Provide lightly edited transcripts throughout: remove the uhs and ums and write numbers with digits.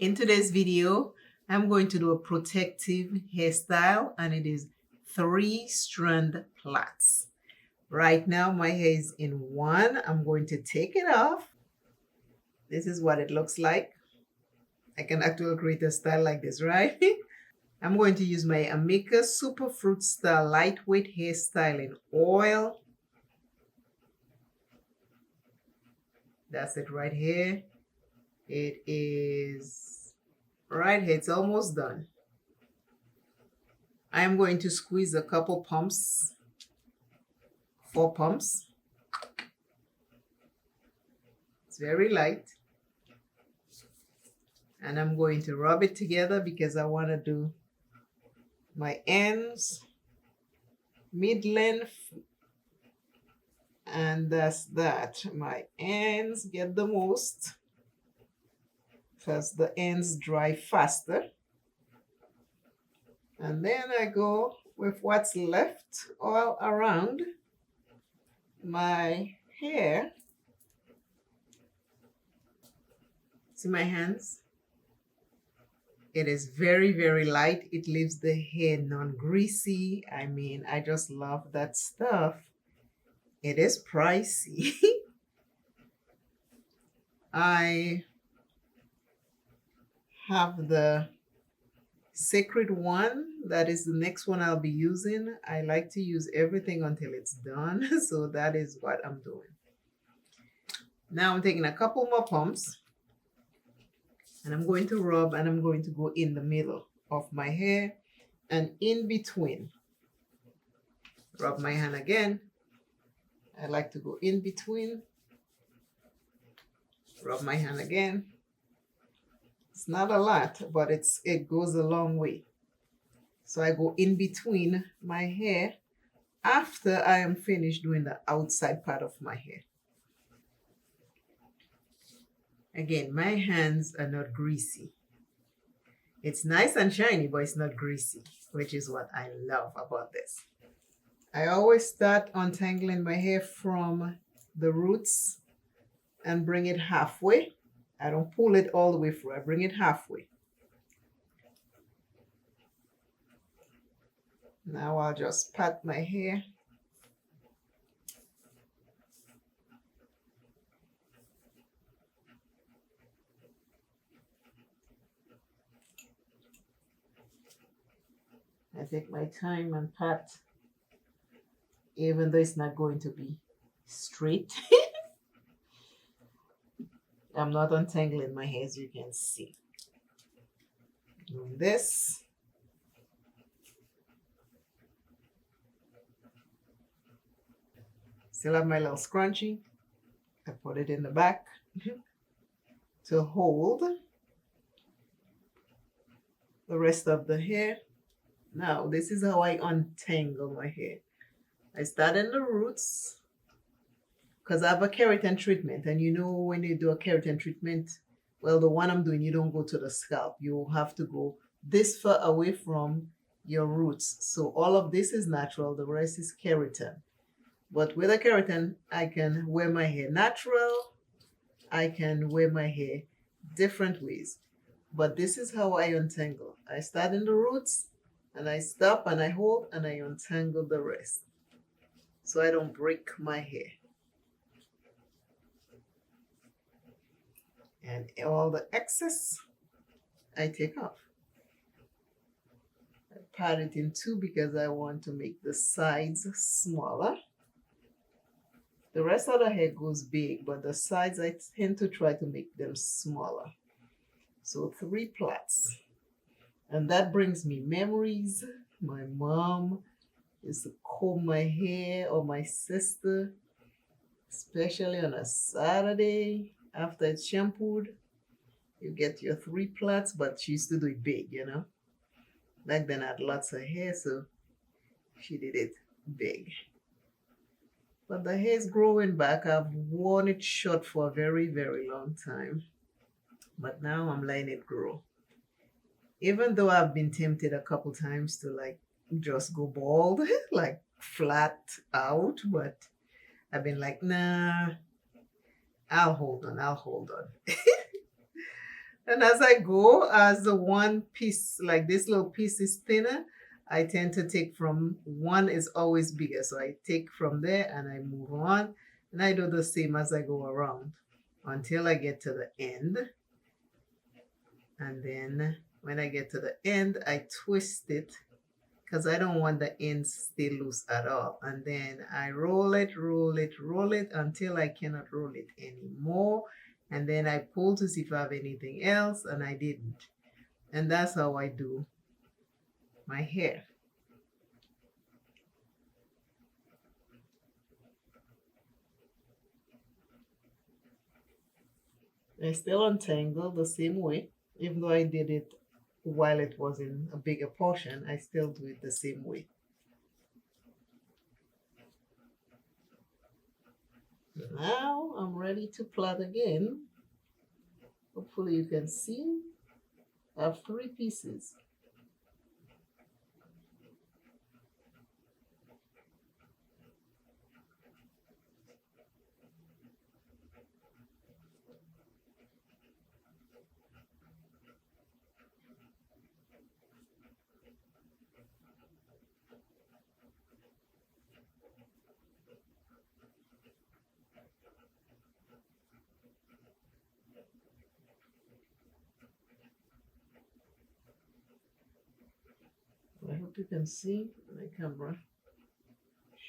In today's video, I'm going to do a protective hairstyle and it is 3-strand plaits. Right now my hair is in one. I'm going to take it off. This is what it looks like. I can actually create a style like this, right? I'm going to use my Amica Superfruit Style Lightweight Hairstyling Oil. That's it right here. It is right here. It's almost done. I am going to squeeze a couple pumps, 4 pumps. It's very light. And I'm going to rub it together because I want to do my ends, mid-length, and that's that. My ends get the most because the ends dry faster. And then I go with what's left all around my hair. See my hands? It is very, very light. It leaves the hair non-greasy. I mean, I just love that stuff. It is pricey. I have the Sacred one. That is the next one I'll be using. I like to use everything until it's done. So that is what I'm doing. Now I'm taking a couple more pumps. And I'm going to rub and I'm going to go in the middle of my hair and in between. Rub my hand again. I like to go in between. Rub my hand again. It's not a lot, but it goes a long way. So I go in between my hair after I am finished doing the outside part of my hair. Again, my hands are not greasy. It's nice and shiny, but it's not greasy, which is what I love about this. I always start untangling my hair from the roots and bring it halfway. I don't pull it all the way through. I bring it halfway. Now I'll just pat my hair. I take my time and pat, even though it's not going to be straight. I'm not untangling my hair, as you can see. Doing this. Still have my little scrunchie. I put it in the back to hold the rest of the hair. Now, this is how I untangle my hair. I start in the roots because I have a keratin treatment. And you know when you do a keratin treatment, well, the one I'm doing, you don't go to the scalp. You have to go this far away from your roots. So all of this is natural. The rest is keratin. But with a keratin, I can wear my hair natural. I can wear my hair different ways. But this is how I untangle. I start in the roots. And I stop and I hold and I untangle the rest so I don't break my hair. And all the excess I take off. I pat it in two because I want to make the sides smaller. The rest of the hair goes big, but the sides I tend to try to make them smaller. So 3 plaits. And that brings me memories. My mom used to comb my hair, or my sister, especially on a Saturday after it's shampooed. You get your 3 plaits, but she used to do it big, you know. Back then I had lots of hair, so she did it big. But the hair is growing back. I've worn it short for a very, very long time. But now I'm letting it grow. Even though I've been tempted a couple times to like just go bald, like flat out, but I've been like, nah, I'll hold on. And as I go, as the one piece, like this little piece is thinner, I tend to take from one is always bigger. So I take from there and I move on. And I do the same as I go around until I get to the end. And then when I get to the end, I twist it because I don't want the ends stay loose at all. And then I roll it, roll it, roll it until I cannot roll it anymore. And then I pull to see if I have anything else, and I didn't. And that's how I do my hair. I still untangle the same way, even though I did it while it was in a bigger portion, I still do it the same way. Now I'm ready to plait again. Hopefully you can see I have 3 pieces. I hope you can see my camera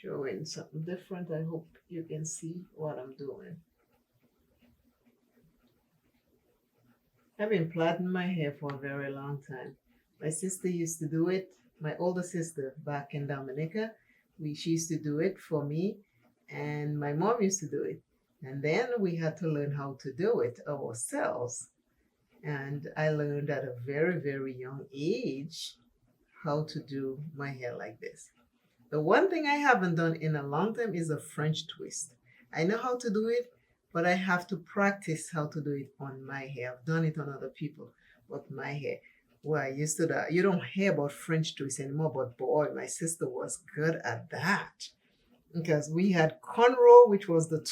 showing something different. I hope you can see what I'm doing. I've been plaiting my hair for a very long time. My sister used to do it, my older sister back in Dominica. She used to do it for me, and my mom used to do it. And then we had to learn how to do it ourselves. And I learned at a very, very young age how to do my hair like this. The one thing I haven't done in a long time is a French twist. I know how to do it, but I have to practice how to do it on my hair. I've done it on other people, but my hair. Well, I used to that. You don't hear about French twist anymore, but boy, my sister was good at that. Because we had cornrow, which was the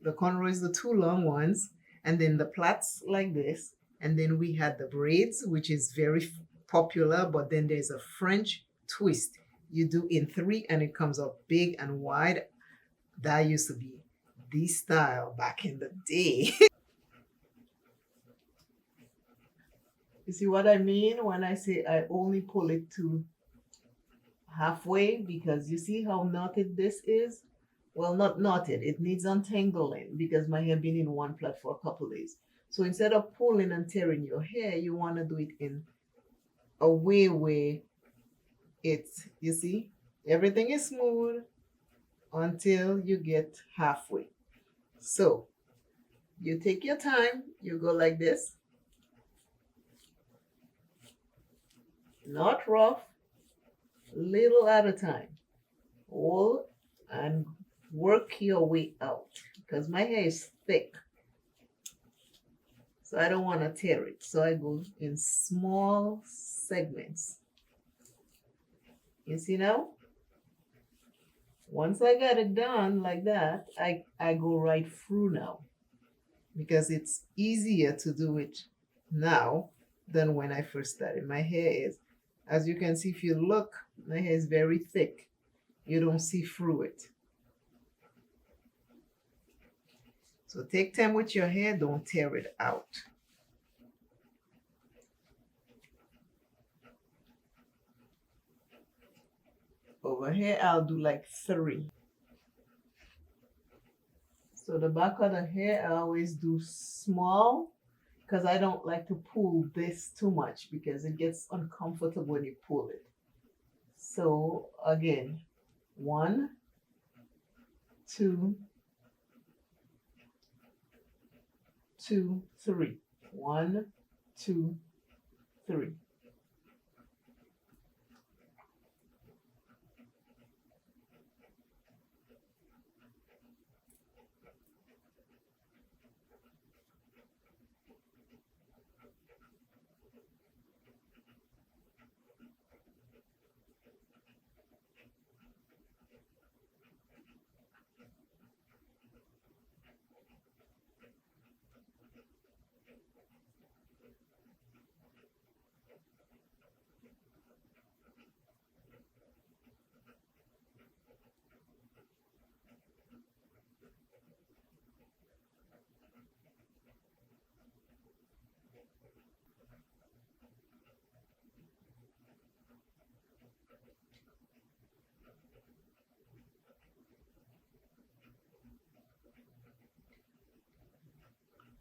cornrow is the 2 long ones, and then the plaits like this, and then we had the braids, which is very popular, but then there's a French twist. You do in 3 and it comes up big and wide. That used to be the style back in the day. You see what I mean when I say I only pull it to halfway? Because you see how knotted this is? Well, not knotted. It needs untangling because my hair been in one plait for a couple days. So instead of pulling and tearing your hair, you want to do it in a way where it's, you see, everything is smooth until you get halfway. So you take your time, you go like this, not rough, little at a time. All and work your way out because my hair is thick. So I don't want to tear it. So I go in small segments. You see now? Once I got it done like that, I go right through now because it's easier to do it now than when I first started. My hair is, as you can see, if you look, my hair is very thick. You don't see through it. So take time with your hair, don't tear it out. Over here, I'll do like 3. So the back of the hair, I always do small because I don't like to pull this too much because it gets uncomfortable when you pull it. So again, 1, 2, 2, 3. 1, 2, 3.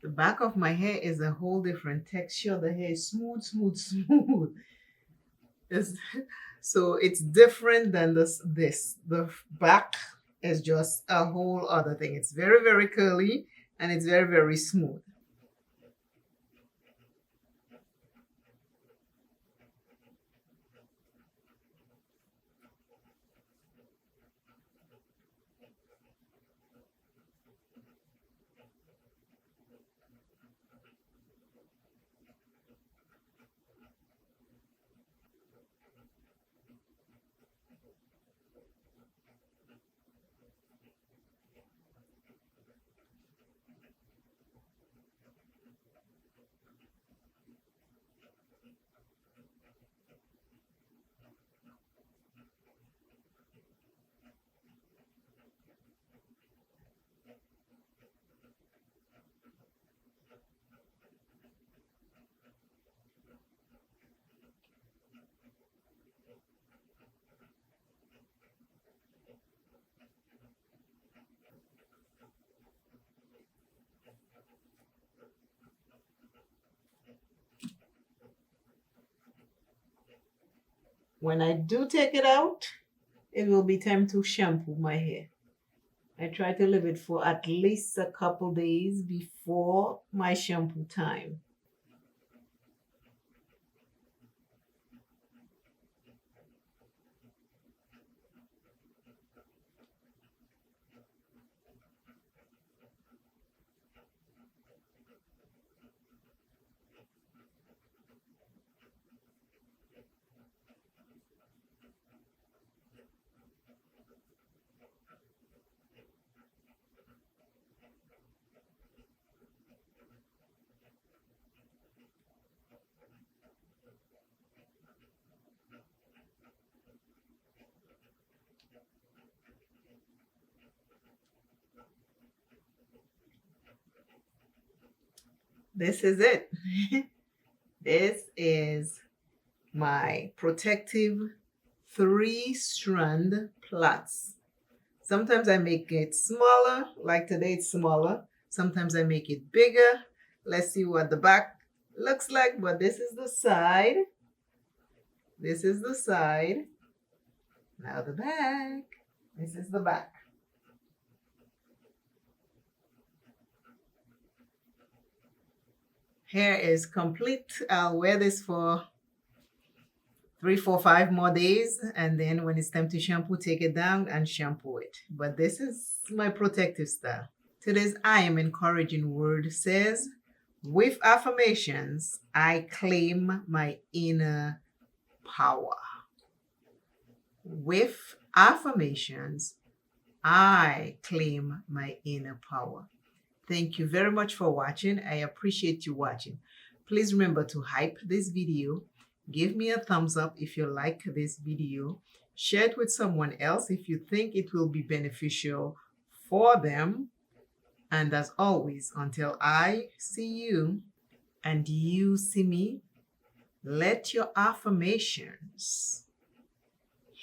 The back of my hair is a whole different texture. The hair is smooth, smooth, smooth. It's, so it's different than this. The back is just a whole other thing. It's very, very curly and it's very, very smooth. When I do take it out, it will be time to shampoo my hair. I try to leave it for at least a couple days before my shampoo time. This is it. This is my protective 3-strand plaits. Sometimes I make it smaller, like today it's smaller. Sometimes I make it bigger. Let's see what the back looks like, but this is the side. This is the side. Now the back. This is the back. Hair is complete. I'll wear this for 3, 4, 5 more days, and then when it's time to shampoo, take it down and shampoo it. But this is my protective style. Today's I am encouraging word says, with affirmations, I claim my inner power. With affirmations, I claim my inner power. Thank you very much for watching. I appreciate you watching. Please remember to hype this video. Give me a thumbs up if you like this video. Share it with someone else if you think it will be beneficial for them. And as always, until I see you and you see me, let your affirmations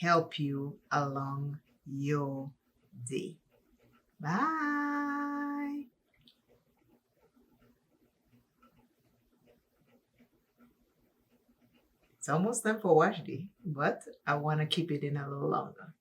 help you along your day. Bye. It's almost time for wash day, but I want to keep it in a little longer.